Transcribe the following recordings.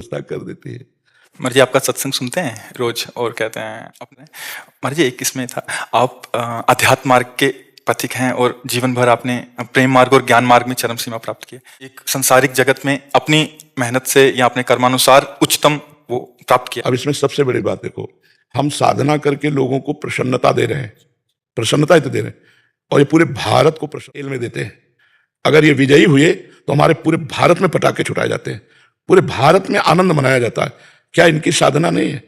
व्यवस्था कर देती है। मर जी आपका सत्संग सुनते हैं रोज और कहते हैं अपने मर जी एक इसमें था आप अध्यात्म मार्ग के पथिक हैं और जीवन भर आपने प्रेम मार्ग और ज्ञान मार्ग में चरम सीमा प्राप्त की है। एक संसारिक जगत में अपनी मेहनत से या अपने कर्मानुसार उच्चतम वो प्राप्त किया। अब इसमें सबसे बड़ी बात देखो, हम साधना करके लोगों को प्रसन्नता दे रहे हैं, प्रसन्नता ही तो दे रहे हैं, और ये पूरे भारत को प्रसन्न में देते हैं। अगर ये विजयी हुए तो हमारे पूरे भारत में पटाखे छुटाए जाते हैं, पूरे भारत में आनंद मनाया जाता है। क्या इनकी साधना नहीं है?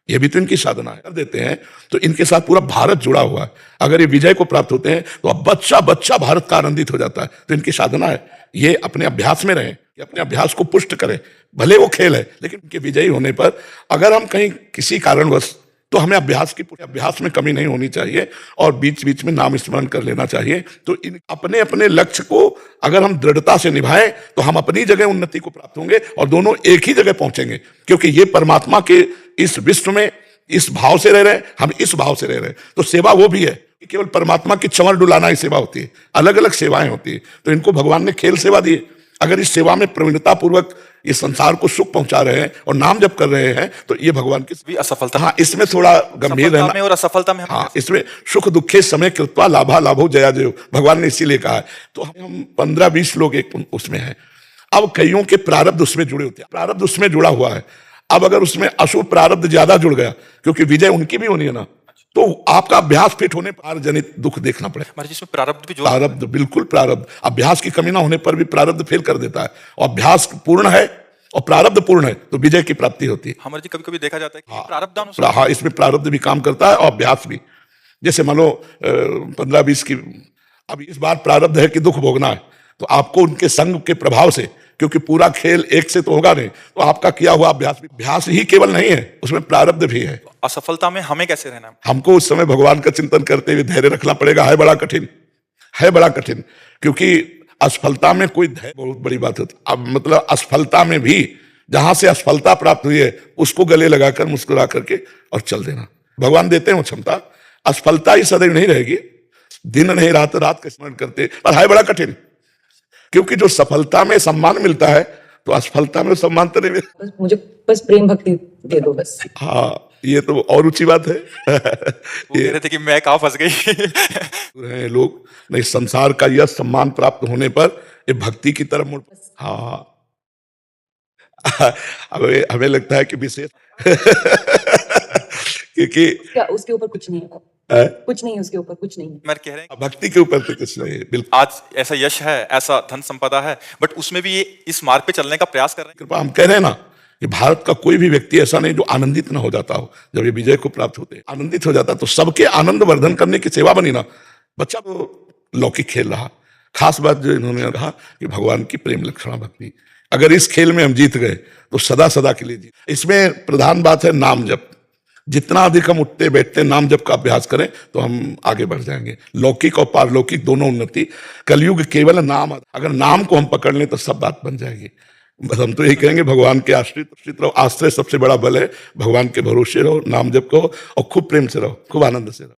ये भी तो इनकी साधना है। कर देते हैं तो इनके साथ पूरा भारत जुड़ा हुआ है। अगर ये विजय को प्राप्त होते हैं तो अब बच्चा बच्चा भारत का आनंदित हो जाता है। तो इनकी साधना है, ये अपने अभ्यास में रहें, ये अपने अभ्यास को पुष्ट करें। भले वो खेल है, लेकिन इनके विजयी होने पर अगर हम कहीं किसी कारणवश, तो हमें अभ्यास में कमी नहीं होनी चाहिए और बीच बीच में नाम स्मरण कर लेना चाहिए। तो इन अपने अपने लक्ष्य को अगर हम दृढ़ता से निभाएं तो हम अपनी जगह उन्नति को प्राप्त होंगे और दोनों एक ही जगह पहुंचेंगे, क्योंकि ये परमात्मा के इस विश्व में इस भाव से रह रहे हैं, हम इस भाव से रह रहे हैं। तो सेवा वो भी है कि केवल परमात्मा की चंवर डुलाना ही सेवा होती है, अलग अलग सेवाएं होती है। तो इनको भगवान ने खेल सेवा दी है। अगर इस सेवा में प्रवीणता पूर्वक इस संसार को सुख पहुंचा रहे हैं और नाम जप कर रहे हैं तो ये भगवान की भी असफलता। हाँ, इसमें थोड़ा गंभीर रहना और असफलता में हाँ, इसमें सुख दुखे समय कृत्वा लाभा लाभो जया जयो, भगवान ने इसीलिए कहा है। तो हम 15-20 लोग एक उसमें हैं। अब कईयों के प्रारब्ध उसमें जुड़े होते हैं, प्रारब्ध उसमें जुड़ा हुआ है। अब अगर उसमें अशुभ प्रारब्ध ज्यादा जुड़ गया, क्योंकि विजय उनकी भी होनी है ना, तो आपका अभ्यास फिट होने पर जनित दुख देखना पड़ेगा। जिसमें प्रारब्ध भी प्रारब्ध, बिल्कुल प्रारब्ध, अभ्यास की कमी ना होने पर भी प्रारब्ध फेल कर देता है। और अभ्यास पूर्ण है और प्रारब्ध पूर्ण है तो विजय की प्राप्ति होती है। हमारे जी कभी कभी देखा जाता है कि हाँ, इसमें प्रारब्ध भी काम करता है और अभ्यास भी। जैसे मान लो 15-20 की, अब इस बार प्रारब्ध है कि दुख भोगना है, तो आपको उनके संग के प्रभाव से, क्योंकि पूरा खेल एक से तो होगा नहीं, तो आपका किया हुआ अभ्यास ही केवल नहीं है, उसमें प्रारब्ध भी है। असफलता में हमें कैसे रहना? हमको उस समय भगवान का चिंतन करते हुए धैर्य रखना पड़ेगा। है बड़ा कठिन, है बड़ा कठिन, क्योंकि असफलता में कोई धैर्य बहुत बड़ी बात होती। अब मतलब असफलता में भी जहां से असफलता प्राप्त हुई है उसको गले लगाकर मुस्कुरा करके और चल देना। भगवान देते हैं वो क्षमता। असफलता ही सदैव नहीं रहेगी, दिन नहीं रात, रात का स्मरण करते, पर है बड़ा कठिन, क्योंकि जो सफलता में सम्मान मिलता है तो असफलता में सम्मान तो नहीं मिलता। मुझे बस प्रेम भक्ति दे दो बस। हाँ, ये तो और ऊंची बात है। वो कह रहे थे कि मैं कहाँ फंस गई। लोग नहीं, संसार का यह सम्मान प्राप्त होने पर ये भक्ति की तरफ मुड़। हाँ, हमें लगता है कि विशेष क्योंकि उसके ऊपर कुछ नहीं है, कुछ नहीं, उसके ऊपर कुछ नहीं है। मैं कह रहे हैं भक्ति के ऊपर तो कुछ नहीं है। बिल्कुल, आज ऐसा यश है, ऐसा धन संपदा है, बट उसमें भी ये इस मार्ग पे चलने का प्रयास कर रहे हैं। कृपा हम कह रहे हैं ना कि भारत का कोई भी व्यक्ति ऐसा नहीं जो आनंदित ना हो जाता हो। जब ये विजय को प्राप्त होते आनंदित हो जाता, तो सबके आनंद वर्धन करने की सेवा बनी ना। बच्चा तो लौकिक खेल रहा, खास बात जो इन्होंने कहा कि भगवान की प्रेम लक्षणा भक्ति, अगर इस खेल में हम जीत गए तो सदा सदा के लिए जीत। इसमें प्रधान बात है नाम जप। जितना अधिक हम उठते बैठते नाम जप का अभ्यास करें तो हम आगे बढ़ जाएंगे। लौकिक और पारलौकिक दोनों उन्नति। कलयुग केवल नाम, अगर नाम को हम पकड़ लें तो सब बात बन जाएगी। बस हम तो यही कहेंगे, भगवान के आश्रित रहो। आश्रय सबसे बड़ा बल है। भगवान के भरोसे रहो, नाम जप करो और खूब प्रेम से रहो, खूब आनंद से रहो।